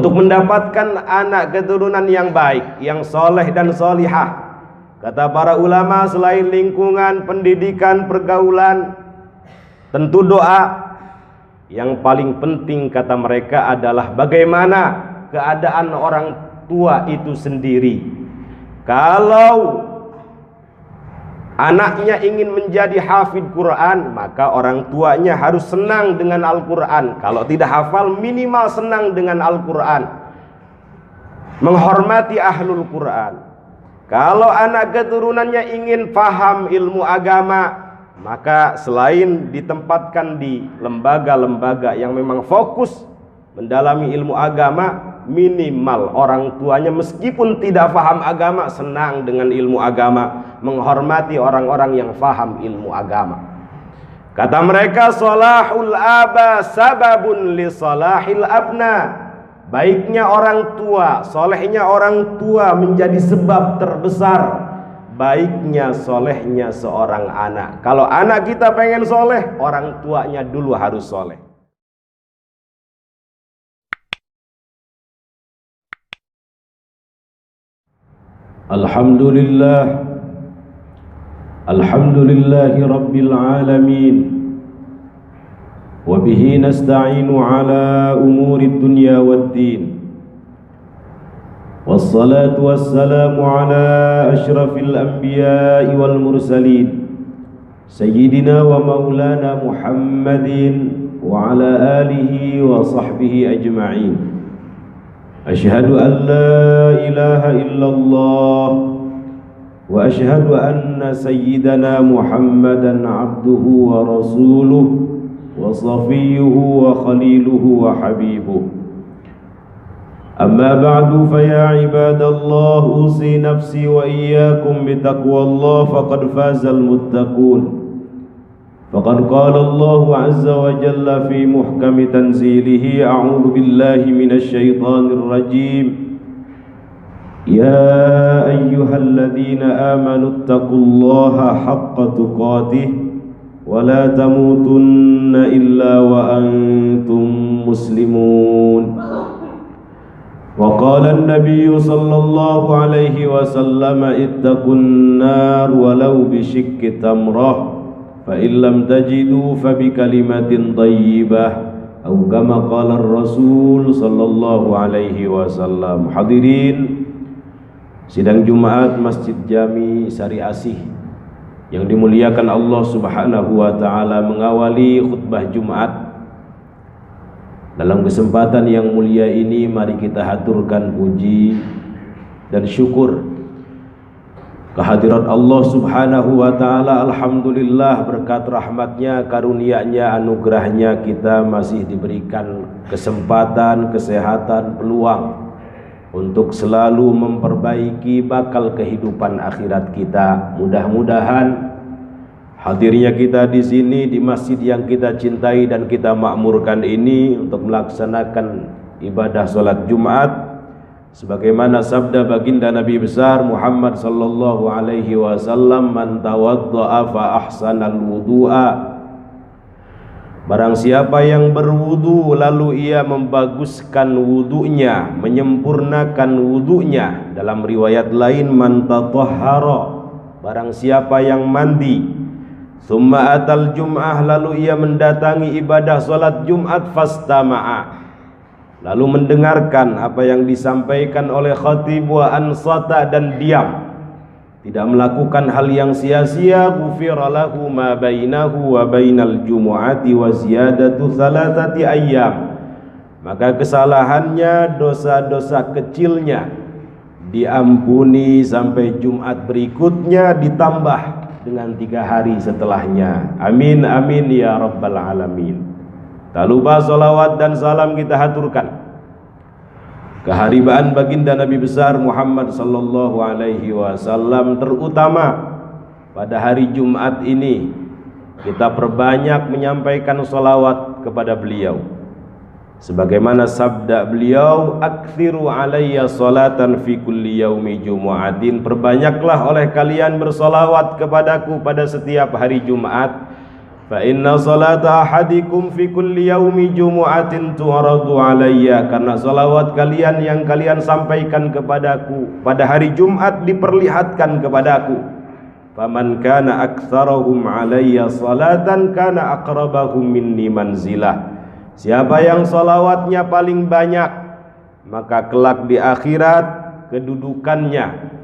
untuk mendapatkan anak keturunan yang baik, yang soleh dan solihah. Kata para ulama, selain lingkungan, pendidikan, pergaulan, tentu doa. Yang paling penting kata mereka adalah bagaimana keadaan orang tua itu sendiri. Kalau anaknya ingin menjadi hafid Quran, maka orang tuanya harus senang dengan Al-Quran. Kalau tidak hafal, minimal senang dengan Al-Quran, menghormati ahlul Quran. Kalau anak keturunannya ingin paham ilmu agama, maka selain ditempatkan di lembaga-lembaga yang memang fokus mendalami ilmu agama, minimal orang tuanya meskipun tidak paham agama, senang dengan ilmu agama, menghormati orang-orang yang paham ilmu agama. Kata mereka, salahul aba sababun li salahil abna. Baiknya orang tua, solehnya orang tua menjadi sebab terbesar baiknya solehnya seorang anak. Kalau anak kita pengen soleh, orang tuanya dulu harus soleh. Alhamdulillah, alhamdulillahi rabbil alamin, wa bihi nasta'inu ala umuri dunya waddin. Wassalatu wassalamu ala ashrafil anbiya'i wal mursalin, sayyidina wa maulana Muhammadin wa ala alihi wa sahbihi ajma'in. Asyhadu an la ilaha illallah wa asyhadu anna sayyidana Muhammadan abduhu wa rasuluh wa safiyyuhu wa khaliluhu wa habibuh. Amma ba'du, fa ya ibadallah, usi nafsi wa iyyakum bitaqwallah, faqad fazal muttaqun. Faqad qala Allah azza wa jalla fi muhkami tanzilihi, a'udzu billahi minasy syaithanir rajim. Ya ayyuhalladzina amanu taqullaha haqqa tuqatih wa la tamutunna illa wa antum muslimun. Wa qala an-nabiy sallallahu alaihi wasallam, ittaqun nar walau bi shiqqi tamrah, fa in lam tajidu fa bi kalimatin thayyibah, atau kama qala ar-rasul sallallahu alaihi wasallam. Hadirin sidang Jumat Masjid Jami Sari Asih yang dimuliakan Allah Subhanahu wa taala, mengawali khutbah Jumat. Dalam kesempatan yang mulia ini, mari kita haturkan puji dan syukur kehadirat Allah Subhanahu wa ta'ala. Alhamdulillah, berkat rahmatnya, karunia-Nya, anugerahnya, kita masih diberikan kesempatan, kesehatan, peluang untuk selalu memperbaiki bakal kehidupan akhirat kita. Mudah-mudahan hadirnya kita di sini, di masjid yang kita cintai dan kita makmurkan ini, untuk melaksanakan ibadah salat Jumat sebagaimana sabda baginda Nabi besar Muhammad sallallahu alaihi wasallam, man tawaddaa fa ahsanal wudu'a. Barang siapa yang berwudu lalu ia membaguskan wudunya, menyempurnakan wudunya. Dalam riwayat lain, man tatahhara, barang siapa yang mandi, summa atal jum'ah, lalu ia mendatangi ibadah salat Jumat, fastama'a, lalu mendengarkan apa yang disampaikan oleh khatib, wa ansata, dan diam, tidak melakukan hal yang sia-sia, ghufira lahu ma bainahu wa bainal jumu'ati wa ziyadatu thalathati ayyam, maka kesalahannya, dosa-dosa kecilnya diampuni sampai Jumat berikutnya, ditambah dengan 3 hari setelahnya. Amin amin ya rabbal alamin. Tak lupa salawat dan salam kita haturkan keharibaan baginda Nabi besar Muhammad sallallahu alaihi wasallam, terutama pada hari Jumat ini kita perbanyak menyampaikan salawat kepada beliau. Sebagaimana sabda beliau, aktsiru alayya salatan fi kulli yaumi jumu'atin, perbanyaklah oleh kalian bersolawat kepadaku pada setiap hari Jumat. Fa inna salata ahadikum fi kulli yaumi jumu'atin tu'radu alayya, karena salawat kalian yang kalian sampaikan kepadaku pada hari Jumat diperlihatkan kepadaku. Faman kana aktsarahum alayya salatan kana aqrabahum minni manzilah. Siapa yang salawatnya paling banyak, maka kelak di akhirat kedudukannya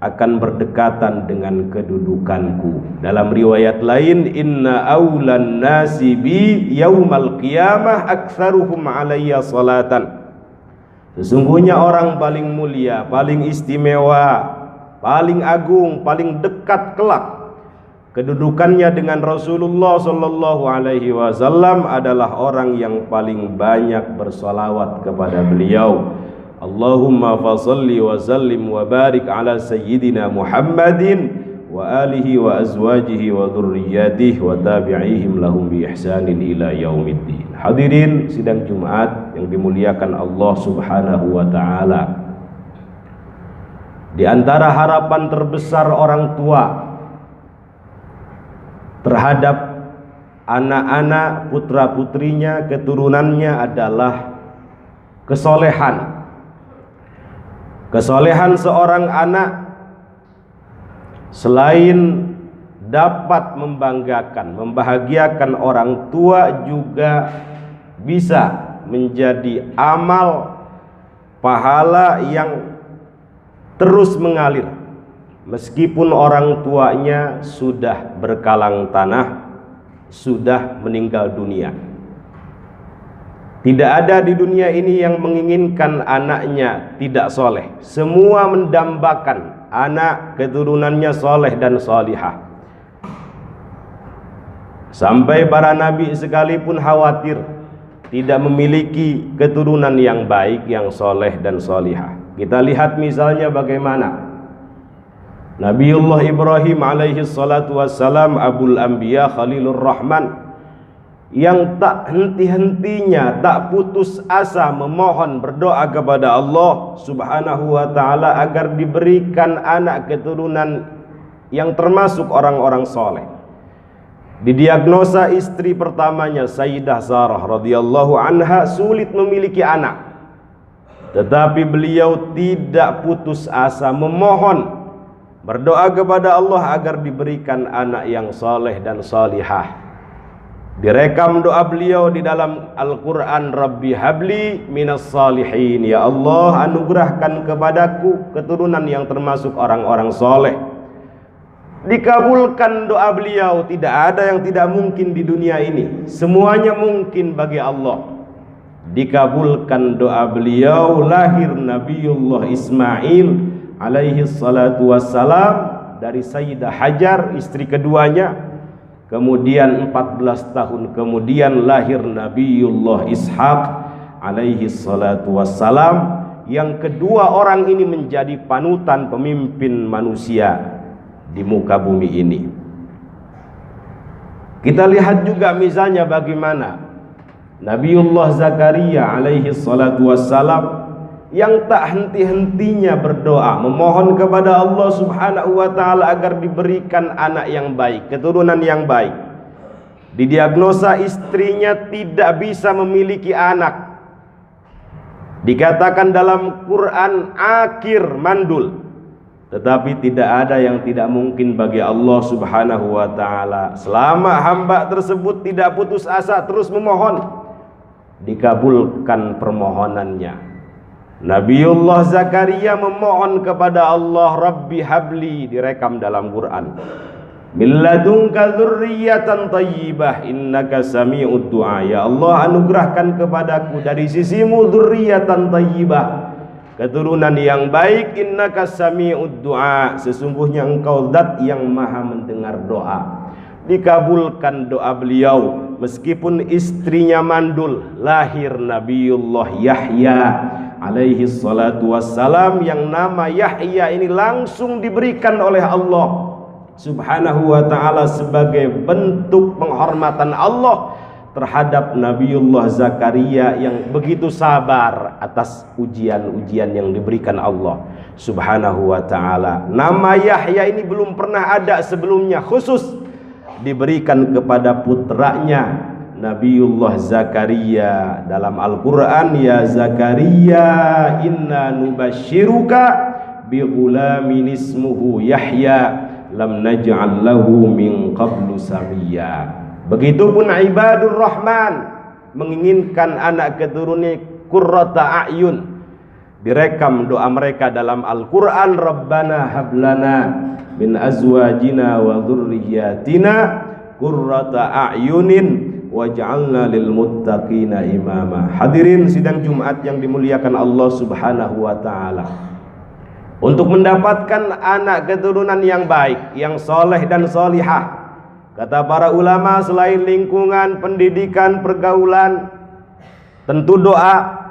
akan berdekatan dengan kedudukanku. Dalam riwayat lain, inna aulan nasi bi yaumal qiyamah aktsaruhum alayya salatan. Sesungguhnya orang paling mulia, paling istimewa, paling agung, paling dekat kelak kedudukannya dengan Rasulullah sallallahu alaihi wasallam adalah orang yang paling banyak bersalawat kepada beliau. Allahumma fasalli wa sallim wa barik ala sayyidina Muhammadin wa alihi wa azwajihi wa dhurriyyatihi wa tabi'ihim lahum bi ihsanin ila yaumiddin. Hadirin sidang Jumat yang dimuliakan Allah Subhanahu wa taala. Di antara harapan terbesar orang tua terhadap anak-anak, putra-putrinya, keturunannya adalah kesolehan. Kesolehan seorang anak selain dapat membanggakan, membahagiakan orang tua, juga bisa menjadi amal pahala yang terus mengalir meskipun orang tuanya sudah berkalang tanah, sudah meninggal dunia. Tidak ada di dunia ini yang menginginkan anaknya tidak soleh. Semua mendambakan anak keturunannya soleh dan solihah. Sampai para nabi sekalipun khawatir tidak memiliki keturunan yang baik, yang soleh dan solihah. Kita lihat misalnya bagaimana Nabiullah Ibrahim alaihi salatu wassalam, Abul Anbiya Khalilur Rahman, yang tak henti-hentinya, tak putus asa memohon, berdoa kepada Allah Subhanahu wa ta'ala agar diberikan anak keturunan yang termasuk orang-orang soleh. Didiagnosa istri pertamanya Sayyidah Sarah radhiyallahu anha sulit memiliki anak, tetapi beliau tidak putus asa memohon, berdoa kepada Allah agar diberikan anak yang soleh dan solihah. Direkam doa beliau di dalam Al-Quran, Rabbi habli minas salihin, ya Allah anugerahkan kepadaku keturunan yang termasuk orang-orang soleh. Dikabulkan doa beliau. Tidak ada yang tidak mungkin di dunia ini, semuanya mungkin bagi Allah. Dikabulkan doa beliau, lahir Nabiullah Ismail alaihi salatu wassalam dari Sayyidah Hajar, istri keduanya. Kemudian 14 tahun kemudian lahir Nabiullah Ishaq alaihi salatu wassalam. Yang kedua orang ini menjadi panutan pemimpin manusia di muka bumi ini. Kita lihat juga misalnya bagaimana Nabiullah Zakaria alaihi salatu wassalam yang tak henti-hentinya berdoa, memohon kepada Allah Subhanahu wa ta'ala agar diberikan anak yang baik, keturunan yang baik. Didiagnosa istrinya tidak bisa memiliki anak. Dikatakan dalam Quran akir, mandul. Tetapi tidak ada yang tidak mungkin bagi Allah Subhanahu wa ta'ala. Selama hamba tersebut tidak putus asa, terus memohon, dikabulkan permohonannya. Nabiullah Zakaria memohon kepada Allah, Rabbi habli, direkam dalam Quran, min ladunka dzurriyyatan thayyibah innaka sami'ud du'a. Ya Allah anugerahkan kepadaku dari sisimu dzurriyyatan thayyibah, keturunan yang baik, innaka sami'ud du'a, sesungguhnya engkau zat yang maha mendengar doa. Dikabulkan doa beliau meskipun istrinya mandul. Lahir Nabiullah Yahya alaihi salatu wassalam, yang nama Yahya ini langsung diberikan oleh Allah Subhanahu wa ta'ala sebagai bentuk penghormatan Allah terhadap Nabiullah Zakaria yang begitu sabar atas ujian-ujian yang diberikan Allah Subhanahu wa ta'ala. Nama Yahya ini belum pernah ada sebelumnya, khusus diberikan kepada putranya Nabiullah Zakaria dalam Al-Quran. Ya Zakaria inna nubashiruka bi ghulamin ismuhu Yahya lam naj'al lahu min qablu samiyya. Begitupun ibadur rahman menginginkan anak keturunan qurrata a'yun, direkam doa mereka dalam Al-Quran. Rabbana hablana min azwajina wa dhurriyyatina qurrata a'yunin waj'alna lil muttaqina imama. Hadirin sidang Jumat yang dimuliakan Allah Subhanahu wa taala, untuk mendapatkan anak keturunan yang baik, yang soleh dan solihah, kata para ulama, selain lingkungan, pendidikan, pergaulan, tentu doa.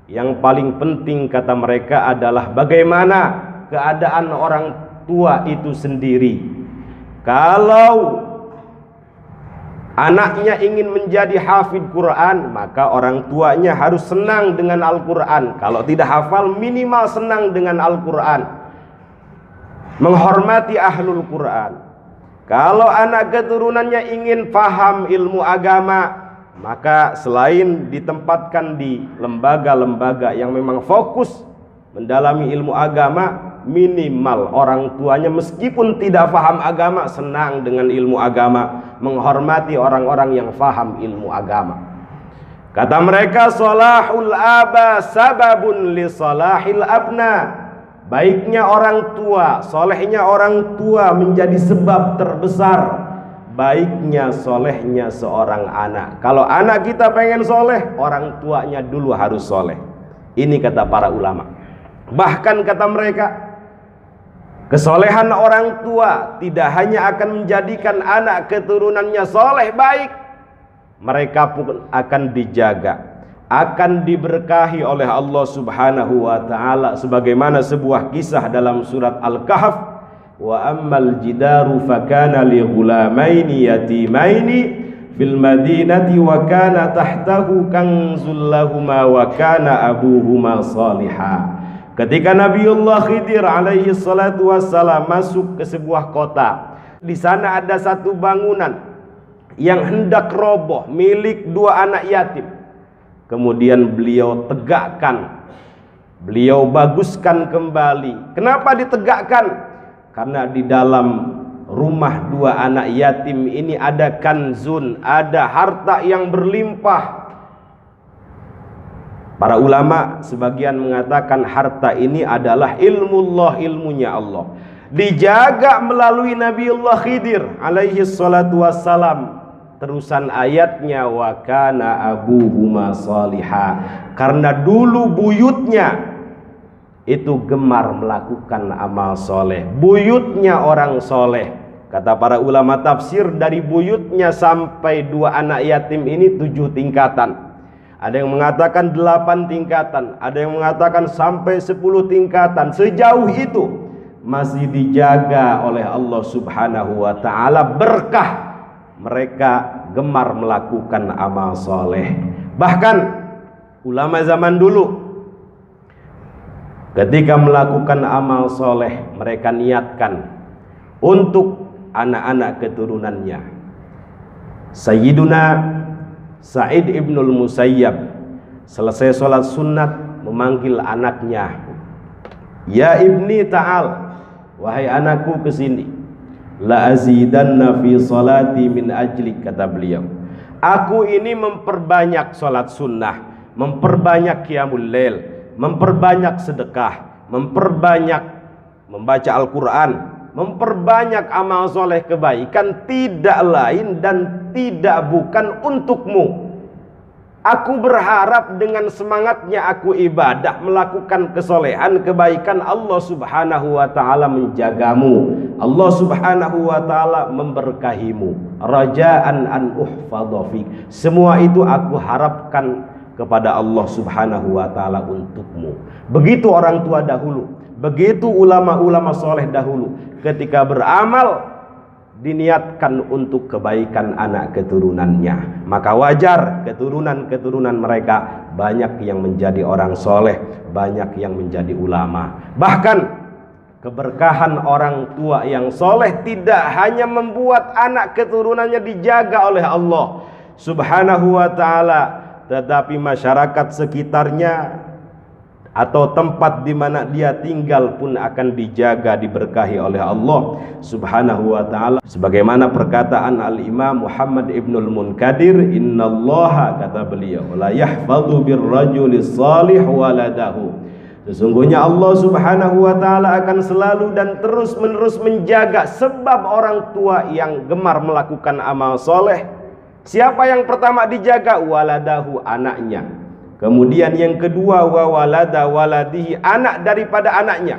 Yang paling penting kata mereka adalah bagaimana keadaan orang tua itu sendiri. Kalau anaknya ingin menjadi hafid Quran, maka orang tuanya harus senang dengan Al-Quran. Kalau tidak hafal, minimal senang dengan Al-Quran, menghormati ahlul Quran. Kalau anak keturunannya ingin paham ilmu agama, maka selain ditempatkan di lembaga-lembaga yang memang fokus mendalami ilmu agama, minimal orang tuanya meskipun tidak paham agama, senang dengan ilmu agama, menghormati orang-orang yang paham ilmu agama. Kata mereka, salahul aba sababun li salahil abna. Baiknya orang tua, solehnya orang tua menjadi sebab terbesar baiknya solehnya seorang anak. Kalau anak kita pengen soleh, orang tuanya dulu harus soleh. Ini kata para ulama. Bahkan kata mereka, kesolehan orang tua tidak hanya akan menjadikan anak keturunannya soleh baik, mereka pun akan dijaga, akan diberkahi oleh Allah Subhanahu wa ta'ala. Sebagaimana sebuah kisah dalam surat Al-Kahf, wa ammal jidaru fakana li ghulamaini yatimaini fil madinati wa kana tahtahu kanzul lahuma wa kana abuhuma salihah. Ketika Nabiullah Khidir alaihi salatu wassalam masuk ke sebuah kota, di sana ada satu bangunan yang hendak roboh milik dua anak yatim. Kemudian beliau tegakkan, beliau baguskan kembali. Kenapa ditegakkan? Karena di dalam rumah dua anak yatim ini ada kanzun, ada harta yang berlimpah. Para ulama sebagian mengatakan harta ini adalah ilmullah, ilmunya Allah, dijaga melalui Nabiullah Khidir alaihi salatu wassalam. Terusan ayatnya, wa kana abuhuma salihah, karena dulu buyutnya itu gemar melakukan amal soleh, buyutnya orang soleh. Kata para ulama tafsir, dari buyutnya sampai dua anak yatim ini 7 tingkatan. Ada yang mengatakan 8 tingkatan, ada yang mengatakan sampai 10 tingkatan. Sejauh itu masih dijaga oleh Allah Subhanahu wa ta'ala, berkah mereka gemar melakukan amal soleh. Bahkan ulama zaman dulu ketika melakukan amal soleh, mereka niatkan untuk anak-anak keturunannya. Sayyiduna Sa'id ibnul Musayyab selesai sholat sunat memanggil anaknya, ya ibni ta'al, wahai anakku kesini. La azidanna fi salati min ajlik, kata beliau, aku ini memperbanyak sholat sunnah, memperbanyak qiyamul lail, memperbanyak sedekah, memperbanyak membaca Al-Quran, memperbanyak amal soleh kebaikan, tidak lain dan tidak bukan untukmu. Aku berharap dengan semangatnya aku ibadah, melakukan kesolehan, kebaikan, Allah Subhanahu wa ta'ala menjagamu, Allah Subhanahu wa ta'ala memberkahimu. Rajaan an uhfadha fik, semua itu aku harapkan kepada Allah Subhanahu wa ta'ala untukmu. Begitu orang tua dahulu, begitu ulama-ulama soleh dahulu, ketika beramal diniatkan untuk kebaikan anak keturunannya, maka wajar keturunan-keturunan mereka banyak yang menjadi orang soleh, banyak yang menjadi ulama. Bahkan Keberkahan orang tua yang soleh tidak hanya membuat anak keturunannya dijaga oleh Allah Subhanahu wa ta'ala, tetapi masyarakat sekitarnya atau tempat di mana dia tinggal pun akan dijaga, diberkahi oleh Allah Subhanahu wa ta'ala. Sebagaimana perkataan Al-Imam Muhammad Ibnul Munkadir, innallaha, kata beliau, la yahfadhu birrajulis salih waladahu. Sesungguhnya Allah Subhanahu wa ta'ala akan selalu dan terus menerus menjaga sebab orang tua yang gemar melakukan amal soleh. Siapa yang pertama dijaga? Waladahu, anaknya. Kemudian yang kedua, wa walada waladihi, anak daripada anaknya.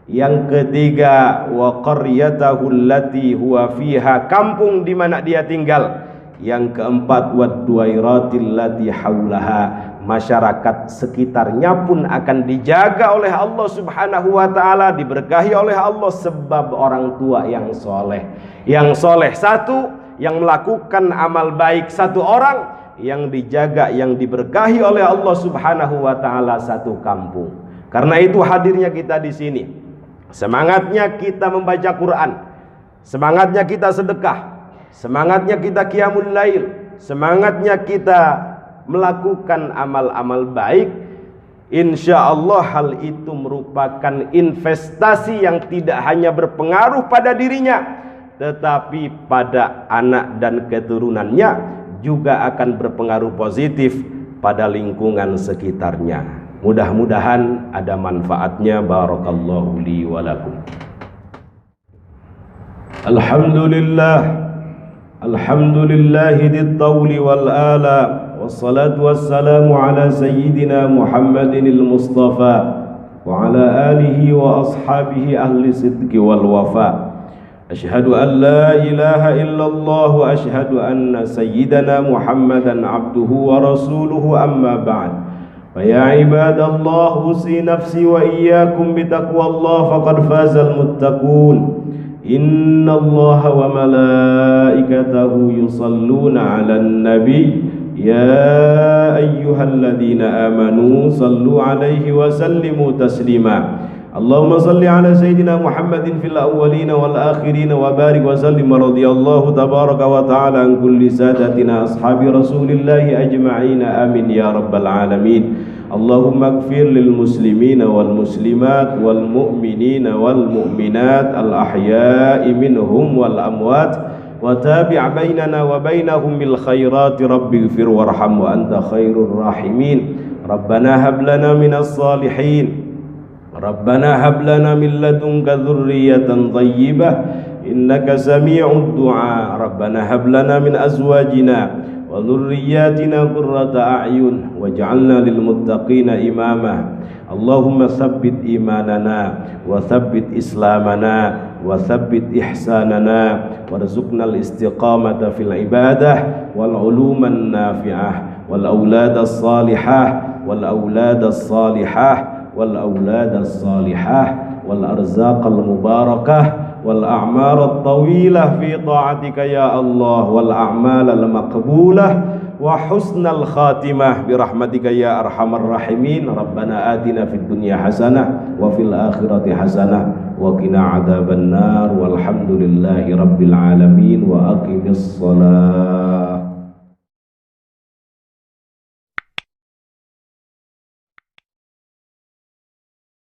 Yang ketiga, wa qaryatahu allati huwa fiha, kampung di mana dia tinggal. Yang keempat, wa duwairatil lati haulaha, masyarakat sekitarnya pun akan dijaga oleh Allah Subhanahu wa ta'ala, diberkahi oleh Allah sebab orang tua yang soleh. Yang soleh satu, yang melakukan amal baik satu orang, yang dijaga, yang diberkahi oleh Allah Subhanahu wa ta'ala satu kampung. Karena itu hadirnya kita di sini, semangatnya kita membaca Quran, semangatnya kita sedekah, semangatnya kita qiyamul lail, semangatnya kita melakukan amal-amal baik. Insya Allah hal itu merupakan investasi yang tidak hanya berpengaruh pada dirinya, tetapi pada anak dan keturunannya juga akan berpengaruh positif pada lingkungan sekitarnya. Mudah-mudahan ada manfaatnya. Barakallahu li wa lakum. Alhamdulillah, alhamdulillahi dit-tawli wal ala, wassalatu wassalamu ala sayyidina Muhammadin al-Mustafa wa ala alihi wa ashabihi ahli sidqi wal wafa. Asyhadu an la ilaha illallah wa asyhadu anna sayyidana Muhammadan abduhu wa rasuluhu, amma ba'd. Fa ya ibadallah, usi nafsi wa iyyakum bitaqwallah faqad fazal muttaqun. Innallaha wa malaikatahu yusalluna 'alan nabiy ya ayyuhalladzina amanu sallu 'alaihi wa sallimu taslima. Allahumma salli ala sayyidina Muhammadin fil awwalin wal akhirin wa barik wa sallim radhiyallahu tabaraka wa ta'ala an kulli sadatina ashabi rasulillahi ajma'in, amin ya rabbal alamin. Allahumma ighfir lil muslimina wal muslimat wal mu'minina wal mu'minat al ahya'i minhum wal amwat wa tabi' bainana wa bainahum bil khairati rabbi ighfir warham wa anta khairur rahimin. Rabbana hab lana minas salihin, Rabbana hab lana min ladunka dzurriyyatan thayyibah innaka sami'ud du'a. Rabbana hab lana min azwajina wa dhurriyyatina qurrata a'yun waj'alna lil muttaqina imama. Allahumma tsabbit imanana wa tsabbit islamana wa tsabbit ihsanana warzuqnal istiqamata fil ibadah wal uluman nafi'ah wal auladas salihah wal auladas salihah wal auladas salihah wal arzaqal mubarakah wal a'marat tawilah fi ta'atika ya Allah wal a'malal maqbulah wa husnal khatimah birahmatika ya arhamar rahimin. Rabbana atina fid dunya hasanah wa fil akhirati hasanah wa qina adzaban nar walhamdulillahi rabbil alamin wa aqimis salat.